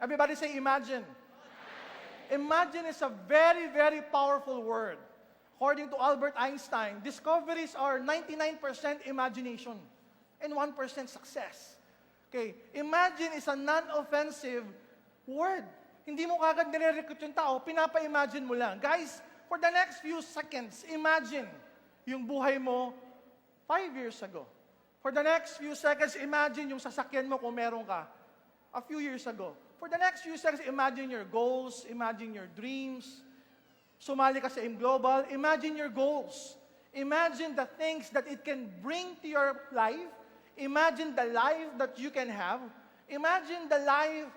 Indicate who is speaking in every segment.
Speaker 1: Everybody say imagine. Imagine is a very, very powerful word. According to Albert Einstein, discoveries are 99% imagination and 1% success. Okay, imagine is a non-offensive word. Hindi mo kagad nire-recruit yung tao, pinapa-imagine mo lang. Guys, for the next few seconds, imagine yung buhay mo 5 years ago. For the next few seconds, imagine yung sasakyan mo kung meron ka a few years ago. For the next few seconds, imagine your goals, imagine your dreams. Sumali ka sa AIM Global, imagine your goals. Imagine the things that it can bring to your life. Imagine the life that you can have. Imagine the life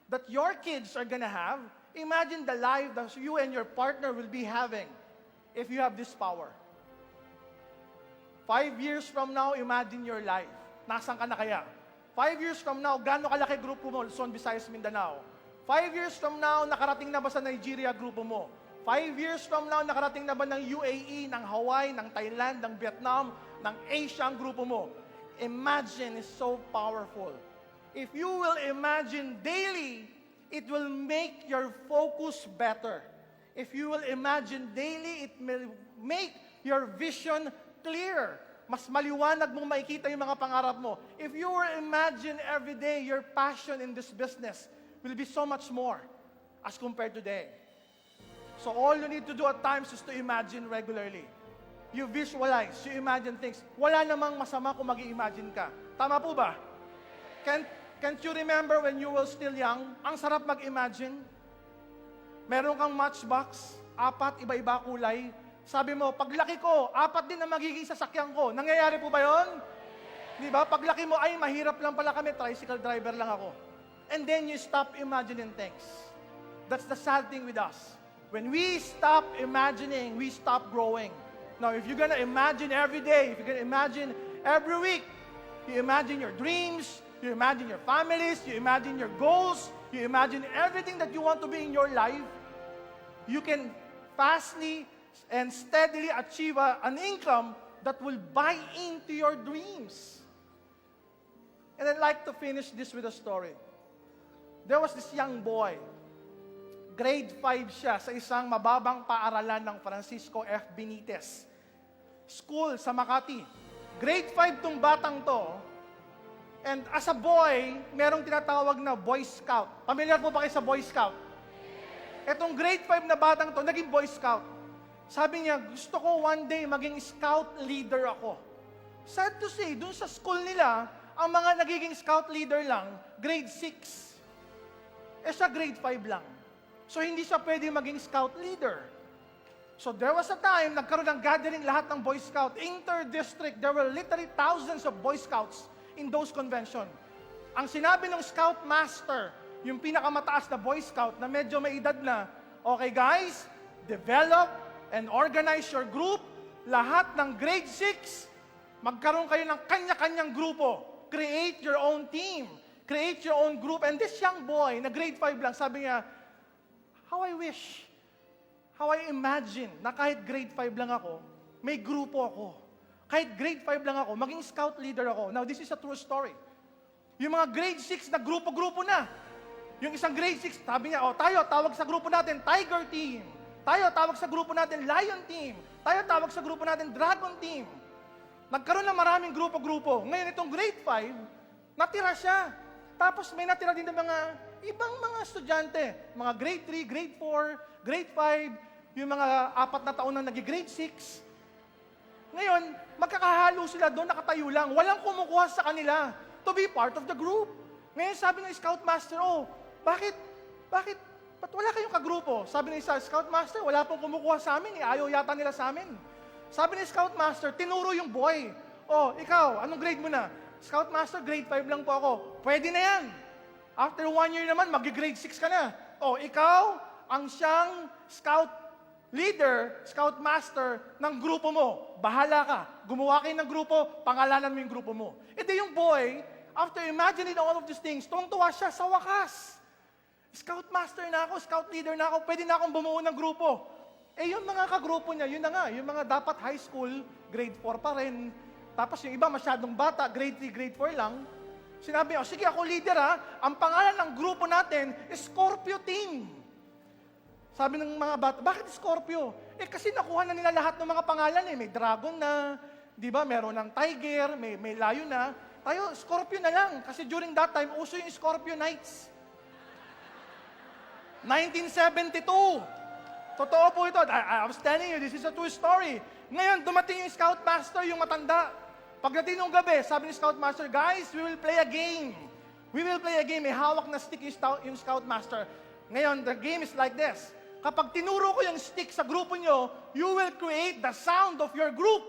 Speaker 1: that your kids are gonna have. Imagine the life that you and your partner will be having if you have this power. 5 years from now, imagine your life. Nasaan ka na kaya? 5 years from now, gaano kalaki grupo mo, Luzon, Visayas, Mindanao? 5 years from now, nakarating na ba sa Nigeria grupo mo? 5 years from now, nakarating na ba ng UAE, ng Hawaii, ng Thailand, ng Vietnam, ng Asia ang grupo mo? Imagine is so powerful. If you will imagine daily, it will make your focus better. If you will imagine daily, it will make your vision clear. Mas maliwanag mong makikita yung mga pangarap mo. If you will imagine every day, your passion in this business will be so much more as compared today. So all you need to do at times is to imagine regularly. You visualize, you imagine things. Wala namang masama kung mag-i-imagine ka. Tama po ba? Can't you remember when you were still young? Ang sarap mag-imagine. Meron kang matchbox, 4, iba-iba kulay. Sabi mo, paglaki ko, 4 din na magiging sasakyan ko. Nangyayari po ba yun? Di ba? Paglaki mo, ay, mahirap lang pala kami, tricycle driver lang ako. And then you stop imagining things. That's the sad thing with us. When we stop imagining, we stop growing. Now, if you're gonna imagine every day, if you're gonna imagine every week, you imagine your dreams, you imagine your families, you imagine your goals, you imagine everything that you want to be in your life, you can fastly and steadily achieve an income that will buy into your dreams. And I'd like to finish this with a story. There was this young boy. Grade 5 siya sa isang mababang paaralan ng Francisco F. Benitez. School sa Makati. Grade 5 tong batang to. And as a boy, merong tinatawag na Boy Scout. Familiar po ba kayo sa Boy Scout? Etong grade 5 na batang to, naging Boy Scout. Sabi niya, gusto ko one day maging scout leader ako. Sad to say, dun sa school nila, ang mga nagiging scout leader lang, grade 6. Siya grade 5 lang. So hindi siya pwede maging scout leader. So there was a time, nagkaroon ng gathering lahat ng Boy Scout. Inter-district, there were literally thousands of Boy Scouts in those convention. Ang sinabi ng scout master, yung pinakamataas na Boy Scout na medyo may edad na, okay guys, develop and organize your group. Lahat ng grade 6, magkaroon kayo ng kanya-kanyang grupo. Create your own team. Create your own group. And this young boy, na grade 5 lang, sabi niya, how I wish, how I imagine na kahit grade 5 lang ako, may grupo ako. Kahit grade 5 lang ako, maging scout leader ako. Now, this is a true story. Yung mga grade 6 na grupo-grupo na. Yung isang grade 6, sabi niya, tayo, tawag sa grupo natin, Tiger Team. Tayo, tawag sa grupo natin, Lion Team. Tayo, tawag sa grupo natin, Dragon Team. Nagkaroon ng maraming grupo-grupo. Ngayon, itong grade 5, natira siya. Tapos may natira din ng mga ibang mga estudyante. Mga grade 3, grade 4, grade 5, yung mga 4 na taon na nag-grade 6. Ngayon, magkakahalo sila doon, nakatayo lang. Walang kumukuha sa kanila to be part of the group. Ngayon, sabi ng Scout Master, bakit wala kayong kagrupo? Sabi ng isa, Scout Master, wala pong kumukuha sa amin, ayaw yata nila sa amin. Sabi ng Scout Master, tinuro yung boy. Ikaw, anong grade mo na? Scout Master, grade 5 lang po ako. Pwede na yan. After 1 year naman, mag-grade 6 ka na. Ikaw, ang siyang Scout leader, Scout Master ng grupo mo. Bahala ka. Gumawa kayo ng grupo, pangalanan mo yung grupo mo. Yung boy, after imagining all of these things, tuwang-tuwa siya sa wakas. Scout Master na ako, Scout leader na ako, pwede na akong bumuo ng grupo. Yung mga kagrupo niya, yun na nga, yung mga dapat high school, grade 4 pa rin. Tapos yung iba masyadong bata, grade 3, grade 4 lang. Sinabi, sige ako leader ha, ang pangalan ng grupo natin is Scorpio Team. Sabi ng mga bata, bakit Scorpio? Kasi nakuha na nila lahat ng mga pangalan eh. May dragon na, di ba? Meron ng tiger, may lion na. Tayo, Scorpio na lang. Kasi during that time, uso yung Scorpio Knights. 1972. Totoo po ito. I was telling you, this is a true story. Ngayon, dumating yung Scoutmaster, yung matanda. Pagdating ng gabi, sabi ni Scoutmaster, guys, we will play a game. We will play a game. May hawak na stick yung Scoutmaster. Ngayon, the game is like this. Kapag tinuro ko yung stick sa grupo nyo, you will create the sound of your group.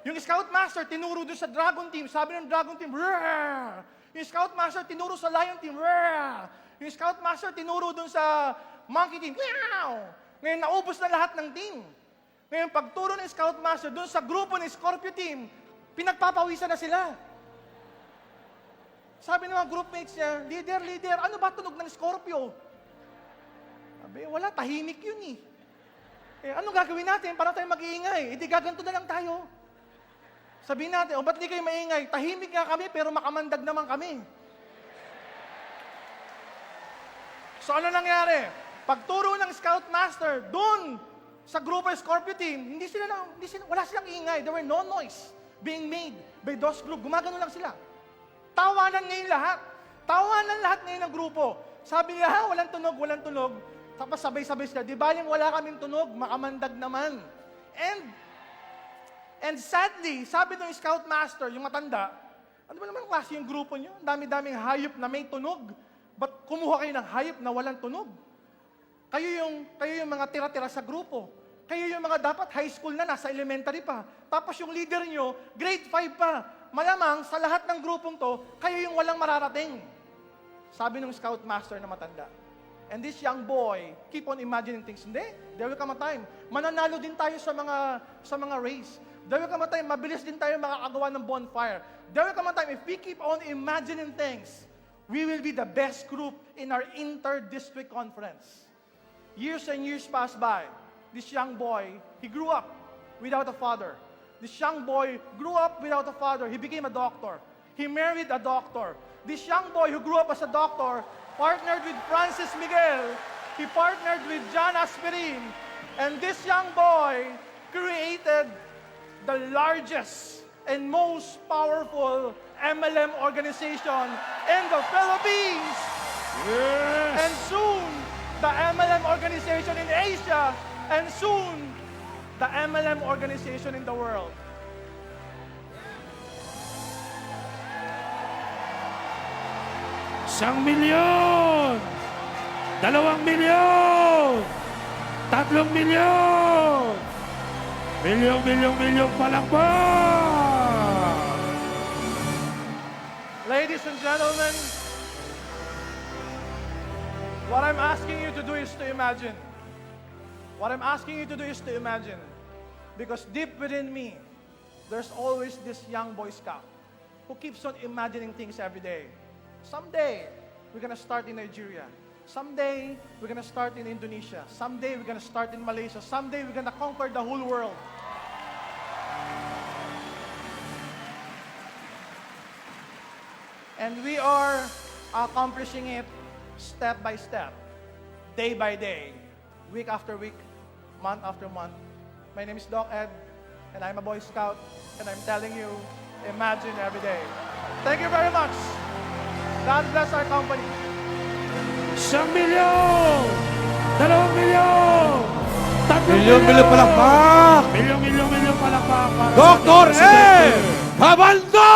Speaker 1: Yung Scoutmaster, tinuro doon sa Dragon Team. Sabi ng Dragon Team, Rrrr! Yung Scoutmaster, tinuro sa Lion Team, Rrrr! Yung Scoutmaster, tinuro doon sa Monkey Team, Meow! Ngayon, naubos na lahat ng team. Ngayon, pagturo ng Scoutmaster doon sa grupo ng Scorpio Team, pinagpapawisan na sila. Sabi ng mga groupmates niya, leader, ano ba tunog ng Scorpio? Sabi, wala, tahimik yun ano gagawin natin para tayo mag-iingay? Di gaganto na lang tayo. Sabihin natin, ba't di kayo maingay? Tahimik nga kami, pero makamandag naman kami. So ano nangyari? Pagturo ng Scoutmaster, doon sa grupo ng Scorpio Team, wala silang ingay. There were no noise being made by those group. Gumagano lang sila. Tawanan ngayon lahat. Tawanan lahat ngayon ng grupo. Sabi nila, walang tunog. Tapos sabay-sabay sila, di baling wala kaming tunog, makamandag naman. And sadly, sabi ng Scoutmaster, yung matanda, ano ba naman klase yung grupo nyo? Ang dami-daming hayop na may tunog. Ba't kumuha kayo ng hayop na walang tunog? Kayo yung mga tira-tira sa grupo. Kayo yung mga dapat high school na, nasa elementary pa. Tapos yung leader nyo, grade 5 pa. Malamang sa lahat ng grupong to, kayo yung walang mararating. Sabi ng Scoutmaster na matanda. And this young boy, keep on imagining things. Hindi, there will come a time. Mananalo din tayo sa mga race. There will come a time, mabilis din tayo makakagawa ng bonfire. There will come a time, if we keep on imagining things, we will be the best group in our inter-district conference. Years and years passed by. This young boy, he grew up without a father. This young boy grew up without a father. He became a doctor. He married a doctor. This young boy who grew up as a doctor partnered with Francis Miguel. He partnered with John Aspirin. And this young boy created the largest and most powerful MLM organization in the Philippines.
Speaker 2: Yes!
Speaker 1: And soon, the MLM organization in Asia. And soon, the MLM organization in the world.
Speaker 2: Isang milyon! 2 milyon! 3 milyon! Milyong palakpak!
Speaker 1: Ladies and gentlemen, what I'm asking you to do is to imagine. What I'm asking you to do is to imagine. Because deep within me, there's always this young Boy Scout who keeps on imagining things every day. Someday, we're gonna start in Nigeria. Someday, we're gonna start in Indonesia. Someday, we're gonna start in Malaysia. Someday, we're gonna conquer the whole world. And we are accomplishing it step by step, day by day, week after week, month after month. My name is Doc Ed, and I'm a Boy Scout, and I'm telling you, imagine every day. Thank you very much. God bless our company.
Speaker 2: 1 milyon! 2 milyon! 3
Speaker 3: Milyon palakpak!
Speaker 2: Milyong palakpak!
Speaker 3: Dr. Ed Cabando!